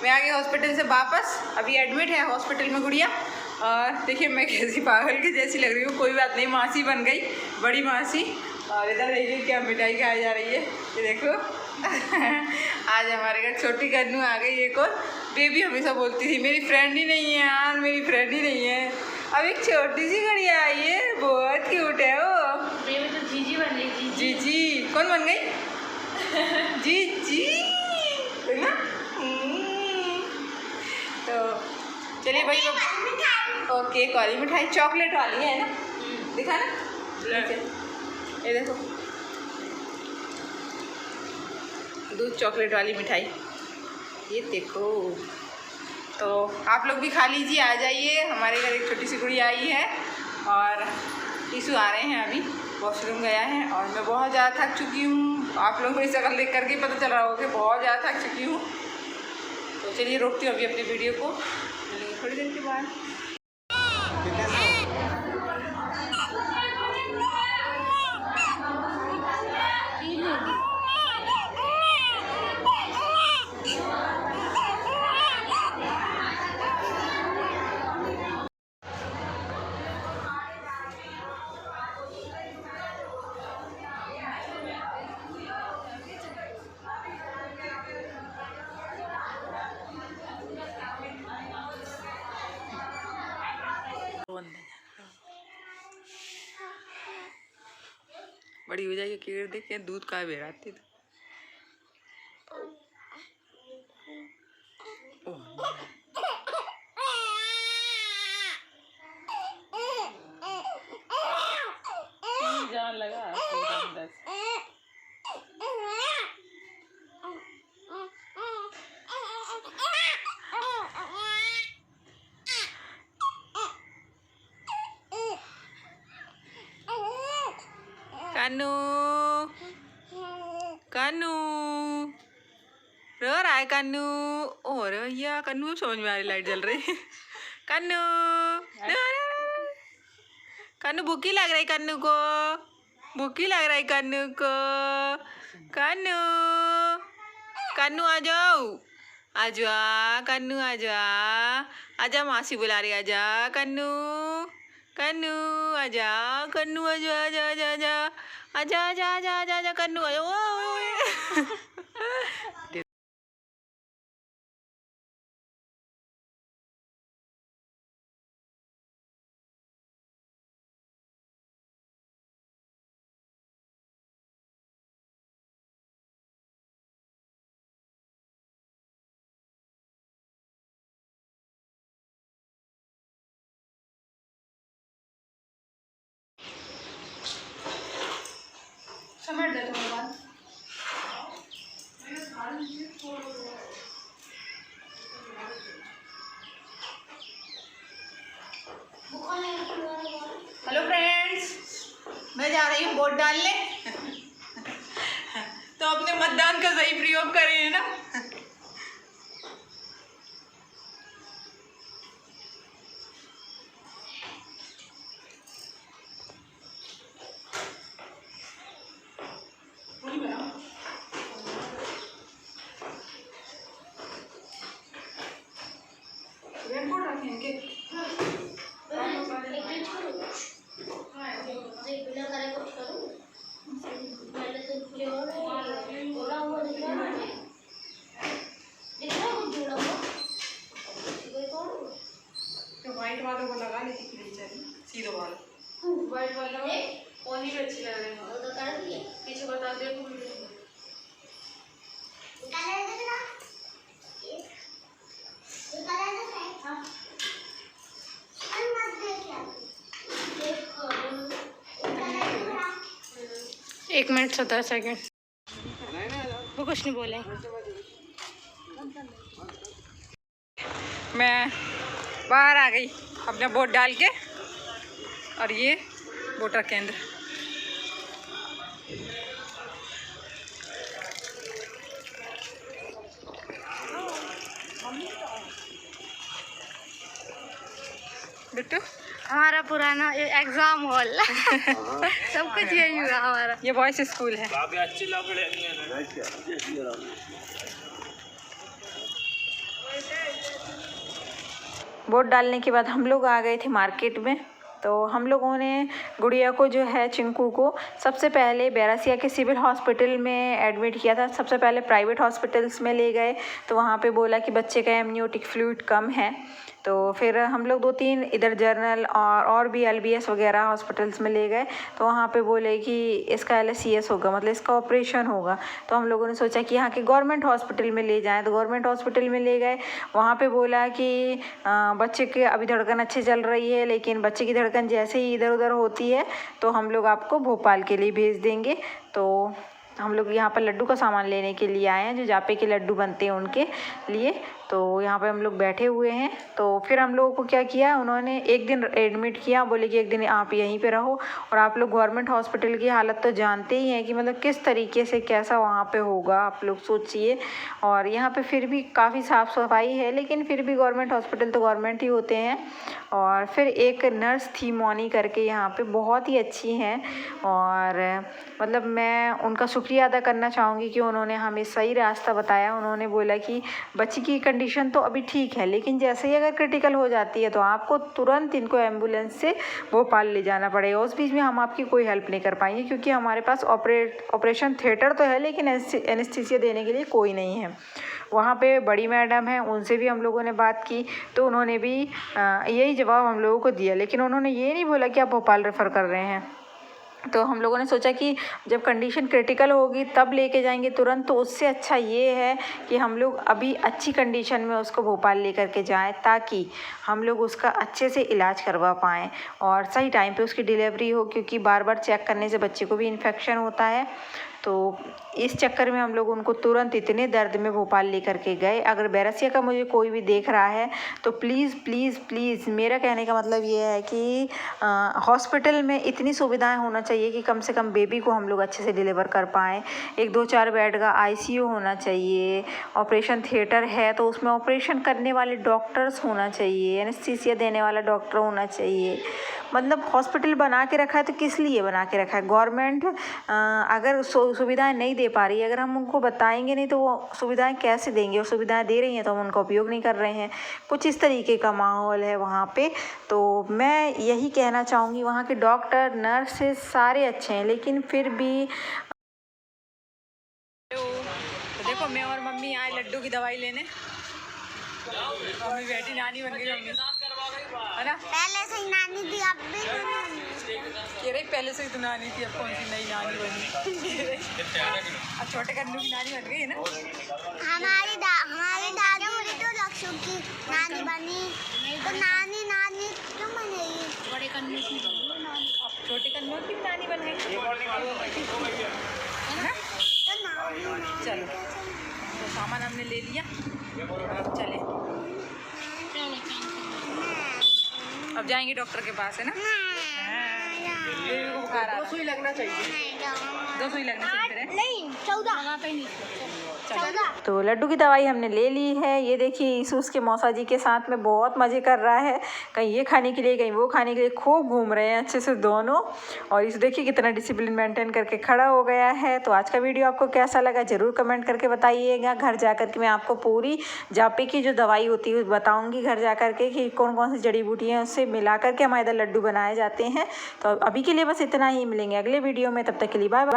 मैं आ गई हॉस्पिटल से वापस, अभी एडमिट है हॉस्पिटल में गुड़िया। और देखिए मैं कैसी पागल की जैसी लग रही हूँ। कोई बात नहीं, मासी बन गई, बड़ी मासी। और इधर देखिए क्या मिठाई खाई जा रही है, ये देखो। आज हमारे घर छोटी कन्नू आ गई एक और। बेबी हमेशा बोलती थी मेरी फ्रेंड ही नहीं है यार, मेरी फ्रेंड ही नहीं है। अब एक छोटी सी गुड़िया आई है, बहुत क्यूट है वो। बेबी तो जीजी बन गई। जीजी कौन बन गई? जीजी है ना। तो चलिए भाई, ओके वाली मिठाई चॉकलेट वाली है ना, दिखा ना, ये देखो दूध चॉकलेट वाली मिठाई, ये देखो। तो आप लोग भी खा लीजिए, आ जाइए। हमारे घर एक छोटी सी गुड़िया आई है और टीसू आ रहे हैं, अभी वॉशरूम गया है। और मैं बहुत ज़्यादा थक चुकी हूँ, आप लोग मेरी शक्ल देख करके पता चल रहा होगा कि बहुत ज़्यादा थक चुकी हूँ। तो चलिए रोकती हूँ अभी अपनी वीडियो को, मिलेंगे थोड़ी देर के बाद। बड़ी हो जाएगी कीड़ देख के दूध का बेराती तो। जान लगा कानू कानू रो रहा है कानू। और या कानू समझ में आ रही, लाइट जल रही है। कानू कानू भूखी लग रही, कानू को भूखी लग रही, कानू को। कानू कानू आ जाओ, आ जा कानू, आ जा, आजा मासी बुला रही, आजा कानू, कानू आजा, कानू आजा, आजा आजा आजा आजा आजा आजा आजा आजा कानू आजा। समझ दे तुम्हारी बात। हेलो फ्रेंड्स, मैं जा रही हूँ वोट डालने। तो अपने मतदान का सही प्रयोग करें ना। रेनकोट रखें इनके। व्हाइट वालों को लगा लेती सीधो वाला, व्हाइट वाला ओनी भी अच्छी लग रही है। पीछे बता दे एक मिनट 17 सेकेंड। वो कुछ नहीं बोले। मैं बाहर आ गई अपना वोट डाल के, और ये वोटर केंद्र। बिट्टू हमारा पुराना एग्जाम हॉल सब कुछ यही हुआ हमारा। ये बॉयज स्कूल है। वोट डालने के बाद हम लोग आ गए थे मार्केट में। तो हम लोगों ने गुड़िया को जो है चिंकू को सबसे पहले बैरासिया के सिविल हॉस्पिटल में एडमिट किया था। सबसे पहले प्राइवेट हॉस्पिटल्स में ले गए तो वहाँ पे बोला कि बच्चे का एमनियोटिक फ्लूइड कम है। तो फिर हम लोग 2-3 इधर जर्नल और भी LBS वगैरह हॉस्पिटल्स में ले गए तो वहाँ पे बोले कि इसका LSCS होगा, मतलब इसका ऑपरेशन होगा। तो हम लोगों ने सोचा कि यहाँ के गवर्नमेंट हॉस्पिटल में ले जाएं, तो गवर्नमेंट हॉस्पिटल में ले गए। वहाँ पे बोला कि बच्चे के अभी धड़कन अच्छी चल रही है, लेकिन बच्चे की धड़कन जैसे ही इधर उधर होती है तो हम लोग आपको भोपाल के लिए भेज देंगे। तो हम लोग यहाँ पर लड्डू का सामान लेने के लिए आए हैं, जो जापे के लड्डू बनते हैं उनके लिए। तो यहाँ पे हम लोग बैठे हुए हैं। तो फिर हम लोगों को क्या किया, उन्होंने एक दिन एडमिट किया, बोले कि एक दिन आप यहीं पे रहो। और आप लोग गवर्नमेंट हॉस्पिटल की हालत तो जानते ही हैं कि मतलब किस तरीके से कैसा वहाँ पे होगा, आप लोग सोचिए। और यहाँ पे फिर भी काफ़ी साफ़ सफाई है, लेकिन फिर भी गवर्नमेंट हॉस्पिटल तो गवर्नमेंट ही होते हैं। और फिर एक नर्स थी मोनी करके यहाँ पे, बहुत ही अच्छी हैं। और मतलब मैं उनका शुक्रिया अदा करना चाहूँगी कि उन्होंने हमें सही रास्ता बताया। उन्होंने बोला कि बच्ची की कंडीशन तो अभी ठीक है, लेकिन जैसे ही अगर क्रिटिकल हो जाती है तो आपको तुरंत इनको एम्बुलेंस से भोपाल ले जाना पड़ेगा। उस बीच में हम आपकी कोई हेल्प नहीं कर पाएंगे, क्योंकि हमारे पास ऑपरेशन थिएटर तो है, लेकिन एनेस्थीसिया देने के लिए कोई नहीं है। वहाँ पे बड़ी मैडम है, उनसे भी हम लोगों ने बात की तो उन्होंने भी यही जवाब हम लोगों को दिया, लेकिन उन्होंने ये नहीं बोला कि आप भोपाल रेफ़र कर रहे हैं। तो हम लोगों ने सोचा कि जब कंडीशन क्रिटिकल होगी तब लेके जाएंगे तुरंत, तो उससे अच्छा ये है कि हम लोग अभी अच्छी कंडीशन में उसको भोपाल लेकर के जाएं, ताकि हम लोग उसका अच्छे से इलाज करवा पाएँ और सही टाइम पे उसकी डिलीवरी हो, क्योंकि बार बार चेक करने से बच्चे को भी इन्फेक्शन होता है। तो इस चक्कर में हम लोग उनको तुरंत इतने दर्द में भोपाल लेकर के गए। अगर बैरासिया का मुझे कोई भी देख रहा है तो प्लीज़ प्लीज़ प्लीज़, मेरा कहने का मतलब ये है कि हॉस्पिटल में इतनी सुविधाएं होना चाहिए कि कम से कम बेबी को हम लोग अच्छे से डिलीवर कर पाएँ। 1-2-4 बेड का ICU होना चाहिए। ऑपरेशन थिएटर है तो उसमें ऑपरेशन करने वाले डॉक्टर्स होना चाहिए, एनेस्थीसिया देने वाला डॉक्टर होना चाहिए। मतलब हॉस्पिटल बना के रखा है तो किस लिए बना के रखा है? गवर्नमेंट अगर सुविधाएं नहीं दे पा रही है, अगर हम उनको बताएंगे नहीं तो वो सुविधाएं कैसे देंगे? और सुविधाएं दे रही हैं तो हम उनका उपयोग नहीं कर रहे हैं। कुछ इस तरीके का माहौल है वहाँ पे। तो मैं यही कहना चाहूँगी, वहाँ के डॉक्टर नर्सेस सारे अच्छे हैं, लेकिन फिर भी तो देखो मैं और मम्मी आए लड्डू की दवाई लेने। मम्मी बैठी, नानी बन गई मम्मी, है ना? पहले से ही नानी थी, अब भी कह रही पहले से ही तो नानी थी, अब कौन सी नई नानी बनी? अब छोटे कन्नू की नानी बन गई है ना? हमारी दादी तो लक्ष्य की नानी बनी, तो नानी नानी क्यों बनेगी? बड़े कन्नू की छोटे कन्नू की नानी बन गई, है ना? चलो, तो सामान हमने ले लिया, अब चले, अब जाएंगे डॉक्टर के पास, है ना? बेबी को बुखार आ रहा है। 2 सुई लगना चाहिए, 2 सुई लगना चाहिए। नहीं 14 तो लड्डू की दवाई हमने ले ली है। ये देखिए ईसू उसके मौसा जी के साथ में बहुत मज़े कर रहा है, कहीं ये खाने के लिए कहीं वो खाने के लिए, खूब घूम रहे हैं अच्छे से दोनों। और इस देखिए कितना डिसिप्लिन मेंटेन करके खड़ा हो गया है। तो आज का वीडियो आपको कैसा लगा ज़रूर कमेंट करके बताइएगा। घर जा कर के मैं आपको पूरी जापे की जो दवाई होती है बताऊँगी, घर जा कर के कि कौन कौन सी जड़ी बूटियाँ उससे मिला करके हमारे इधर लड्डू बनाए जाते हैं। तो अभी के लिए बस इतना ही, मिलेंगे अगले वीडियो में, तब तक के लिए बाय बाय।